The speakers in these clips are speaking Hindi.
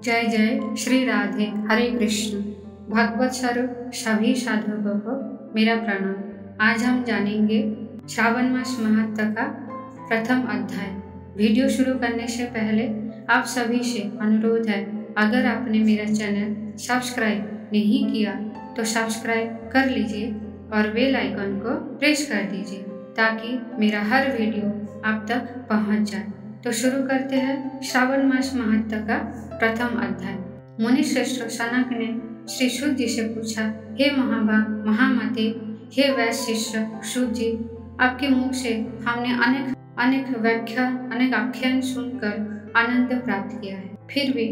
जय जय श्री राधे। हरे कृष्ण। भगवत स्वरूप सभी साधकों को मेरा प्रणाम। आज हम जानेंगे श्रावण मास महत्व का प्रथम अध्याय। वीडियो शुरू करने से पहले आप सभी से अनुरोध है, अगर आपने मेरा चैनल सब्सक्राइब नहीं किया तो सब्सक्राइब कर लीजिए और बेल आइकन को प्रेस कर दीजिए ताकि मेरा हर वीडियो आप तक पहुंच जाए। तो शुरू करते हैं श्रावण मास महत्व का प्रथम अध्याय। मुनि श्रेष्ठ सनक ने श्री शुक जी से पूछा, हे महाभाग महामते, हे वैश्य शिष्य शुक जी, आपके मुख से हमने अनेक आख्यान सुनकर आनंद प्राप्त किया है। फिर भी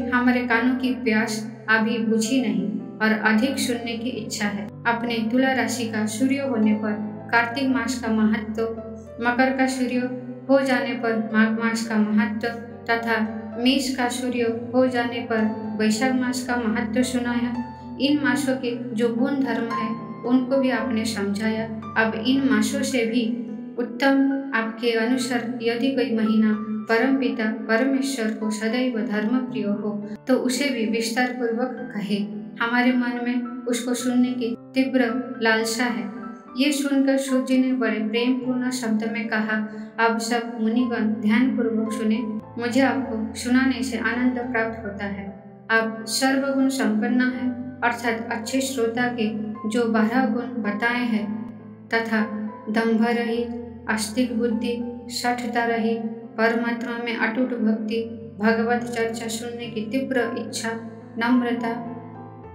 हमारे कानों की प्यास अभी बुझी नहीं और अधिक सुनने की इच्छा है। अपने तुला राशि का सूर्य होने पर कार्तिक मास का महत्व, मकर का सूर्य हो जाने पर माघ मास का महत्व तथा मेष का सूर्य हो जाने पर वैशाख मास का महत्व सुना है। इन मासों के जो गुण धर्म है उनको भी आपने समझाया। अब इन मासों से भी उत्तम आपके अनुसार यदि कोई महीना परमपिता परमेश्वर को सदैव धर्म प्रिय हो तो उसे भी विस्तार पूर्वक कहे। हमारे मन में उसको सुनने की तीव्र लालसा है। ये सुनकर शुक जी ने बड़े प्रेम पूर्ण शब्द में कहा, अब सब मुनिगण ध्यान पूर्वक सुने, मुझे आपको सुनाने से आनंद प्राप्त होता है। आप सर्वगुण संपन्न है, अर्थात अच्छे श्रोता के जो 12 गुण बताए हैं तथा दंभ रहित, आस्तिक बुद्धि, शठता रहित, परमात्मा में अटूट भक्ति, भगवत चर्चा सुनने की तीव्र इच्छा, नम्रता,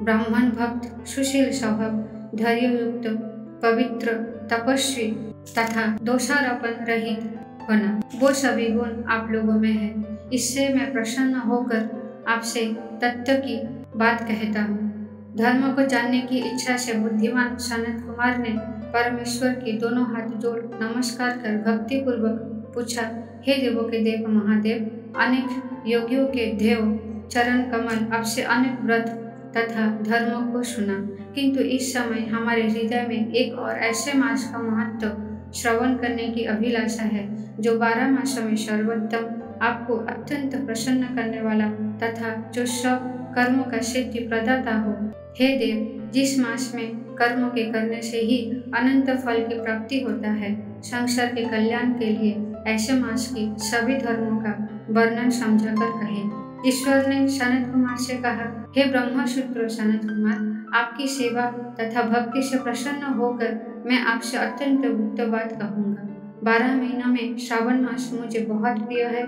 ब्राह्मण भक्त, सुशील स्वभाव, धैर्ययुक्त, पवित्र, तपस्वी तथा दोषारोपण रहित होना, वो सभी गुण आप लोगों में है। इससे मैं प्रसन्न होकर आपसे तत्व की बात कहता हूँ। धर्म को जानने की इच्छा से बुद्धिमान सनत कुमार ने परमेश्वर के दोनों हाथ जोड़ नमस्कार कर भक्ति पूर्वक पूछा, हे देवों के देव महादेव, अनेक योगियों के देव चरण कमल आपसे अनेक व्रत तथा धर्मों को सुना, किंतु इस समय हमारे हृदय में एक और ऐसे मास का महत्व श्रवण करने की अभिलाषा है जो 12 मासों में सर्वोत्तम, आपको अत्यंत प्रसन्न करने वाला तथा जो सब कर्मों का सिद्धि प्रदाता हो। हे देव, जिस मास में कर्मों के करने से ही अनंत फल की प्राप्ति होता है, संसार के कल्याण के लिए ऐसे मास की सभी धर्मों का वर्णन समझाकर कहे। ईश्वर ने सनत कुमार से कहा, हे ब्रह्मसूत्र सनत कुमार, आपकी सेवा तथा भक्ति से प्रसन्न होकर मैं आपसे अत्यंत गुप्त बात कहूँगा। 12 महीनों में श्रावण मास मुझे बहुत प्रिय है।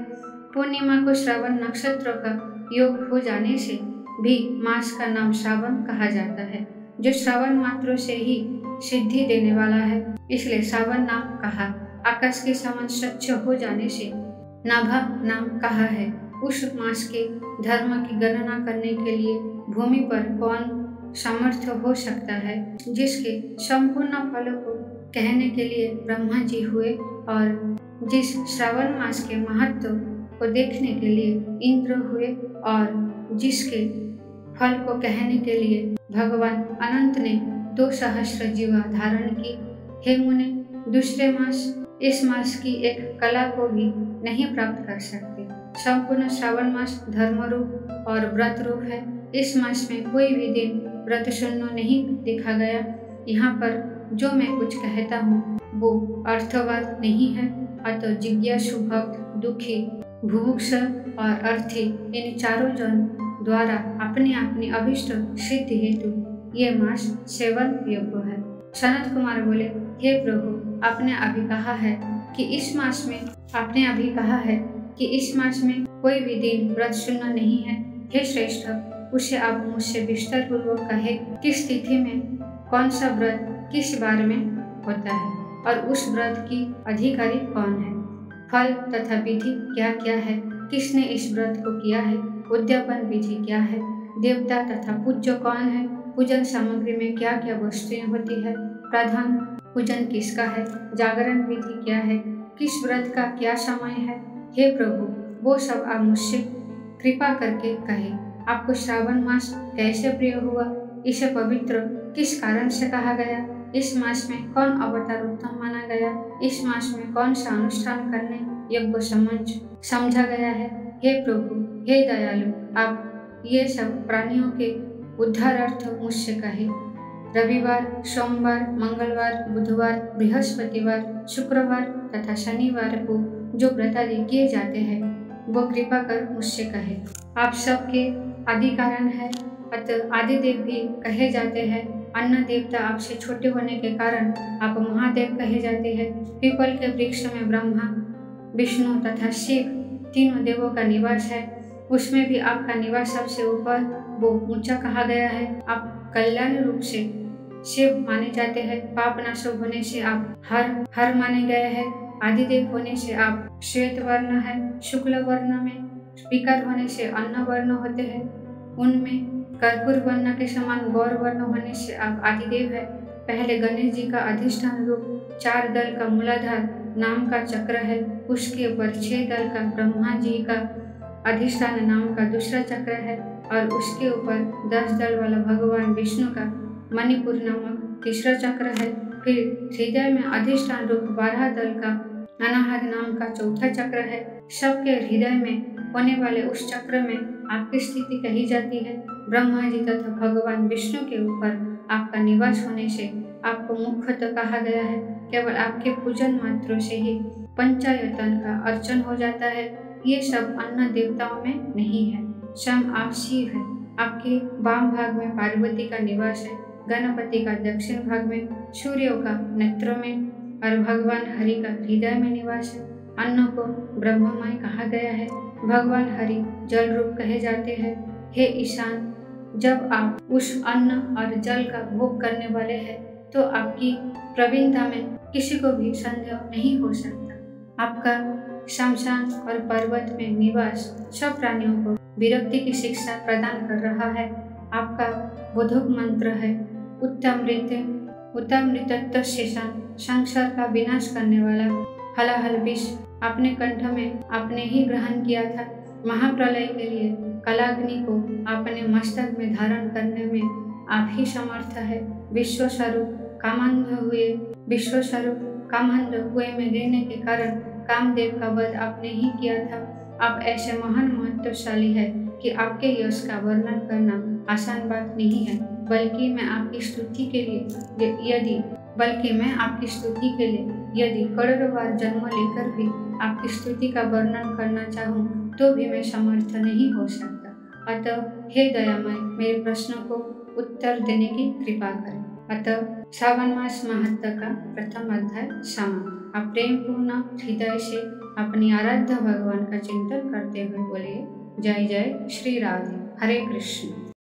पूर्णिमा को श्रावण नक्षत्र का योग हो जाने से भी मास का नाम श्रावण कहा जाता है, जो श्रावण मात्र से ही सिद्धि देने वाला है, इसलिए श्रावण नाम कहा। आकाश के समान स्वच्छ हो जाने से नाभा नाम कहा है। उस मास के धर्म की गणना करने के लिए भूमि पर कौन समर्थ हो सकता है, जिसके संपूर्ण फलों को कहने के लिए ब्रह्मा जी हुए और जिस श्रावण मास के महत्व को देखने के लिए इंद्र हुए और जिसके फल को कहने के लिए भगवान अनंत ने 2 सहस्र जीवा धारण की। हे मुने, दूसरे मास इस मास की एक कला को भी नहीं प्राप्त कर सकते। संपूर्ण श्रावण मास धर्म रूप और व्रत रूप है। इस मास में कोई भी दिन व्रत शून्य नहीं देखा गया। यहाँ पर जो मैं कुछ कहता हूँ वो अर्थवाद नहीं है, अतः जिज्ञासु भक्त, दुखी, भुभुक्ष और अर्थी इन चारों जन द्वारा अपनी अभिष्ट सिद्धि हेतु ये मास सेवन योग्य है। सनत कुमार बोले, हे प्रभु, आपने अभी कहा है कि इस मास में कोई भी दिन व्रत शून्य नहीं है। हे श्रेष्ठ, उसे आप मुझसे विस्तार पूर्वक कहे, किस तिथि में कौन सा व्रत किस बार में होता है और उस व्रत की अधिकारी कौन है, फल तथा विधि क्या क्या है, किसने इस व्रत को किया है, उद्यापन विधि क्या है, देवता तथा पूज्य कौन है, पूजन सामग्री में क्या क्या वस्तुएं होती है, प्रधान पूजन किसका है, जागरण विधि क्या है, किस व्रत का क्या समय है। हे प्रभु, वो सब आप मुझसे कृपा करके कहे। आपको श्रावण मास कैसे प्रिय हुआ, इसे पवित्र किस कारण से कहा गया, इस मास में कौन अवतार उत्तम माना गया, इस मास में कौन सा अनुष्ठान करने योग्य समझा गया है। हे प्रभु, हे दयालु, आप ये सब प्राणियों के उद्धारार्थ मुझसे कहे। रविवार, सोमवार, मंगलवार, बुधवार, बृहस्पतिवार, शुक्रवार तथा शनिवार को जो व्रत आदि किए जाते हैं वो कृपा कर मुझसे कहे। आप सबके आदि कारण है, अतः आदिदेव भी कहे जाते हैं। अन्न देवता आपसे छोटे होने के कारण आप महादेव कहे जाते हैं। पीपल के वृक्ष में ब्रह्मा, विष्णु तथा शिव तीनों देवों का निवास है, उसमें भी आपका निवास सबसे ऊपर वो ऊंचा कहा गया है। आप कल्याण रूप से शिव माने जाते हैं। पाप नाशक होने से आप हर माने गए हैं। आदिदेव होने से आप श्वेत वर्ण है। शुक्ल वर्ण में विकार होने से अन्न वर्ण होते हैं। उनमें कर्पूर वर्ण के समान गौर वर्ण होने से आप आदिदेव है। पहले गणेश जी का अधिष्ठान रूप 4 दल का मूलाधार नाम का चक्र है, उसके ऊपर 6 दल का ब्रह्मा जी का अधिष्ठान नाम का दूसरा चक्र है और उसके ऊपर 10 दल वाला भगवान विष्णु का मणिपुर नामक तीसरा चक्र है। फिर हृदय में अधिष्ठान रूप 12 दल का अनाहत नाम का चौथा चक्र है। सबके हृदय में होने वाले उस चक्र में आपकी स्थिति कही जाती है। ब्रह्मा जी तथा भगवान विष्णु के ऊपर आपका निवास होने से आपको मुख्यतः कहा गया है। केवल आपके पूजन मात्रों से ही पंचायतन का अर्चन हो जाता है। ये सब अन्य देवताओं में नहीं है। स्वयं आप शिव है। आपके वाम भाग में पार्वती का निवास है, गणपति का दक्षिण भाग में, सूर्य का नेत्रों में और भगवान हरि का हृदय में निवास है। अन्न को ब्रह्ममय कहा गया है। भगवान हरि जल रूप कहे जाते हैं। हे ईशान, जब आप उस अन्न और जल का भोग करने वाले हैं तो आपकी प्रवीणता में किसी को भी संदेह नहीं हो सकता। आपका शमशान और पर्वत में निवास सब प्राणियों को विरक्ति की शिक्षा प्रदान कर रहा है। आपका बोधक मंत्र है उत्तमृतत्व शेषान, संसार का विनाश करने वाला हलाहल विष अपने कंठ में आपने ही ग्रहण किया था। महाप्रलय के लिए कलाग्नि को अपने मस्तक में धारण करने में आप ही समर्थ है। विश्वस्वरूप कामंद हुए में गिरने के कारण कामदेव का वध आपने ही किया था। आप ऐसे महान महत्वशाली है कि आपके यश का वर्णन करना आसान बात नहीं है। बल्कि मैं आपकी स्तुति के लिए यदि करोड़ों बार जन्म लेकर भी आपकी स्तुति का वर्णन करना चाहूँ तो भी मैं समर्थ नहीं हो सकता। अतः हे दयामय, मेरे प्रश्नों को उत्तर देने की कृपा करें। अतः श्रावण मास महत्व का प्रथम अध्याय समाप्त। आप प्रेम पूर्ण हृदय से अपनी आराध्य भगवान का चिंतन करते हुए बोलिए जय जय श्री राधे। हरे कृष्ण।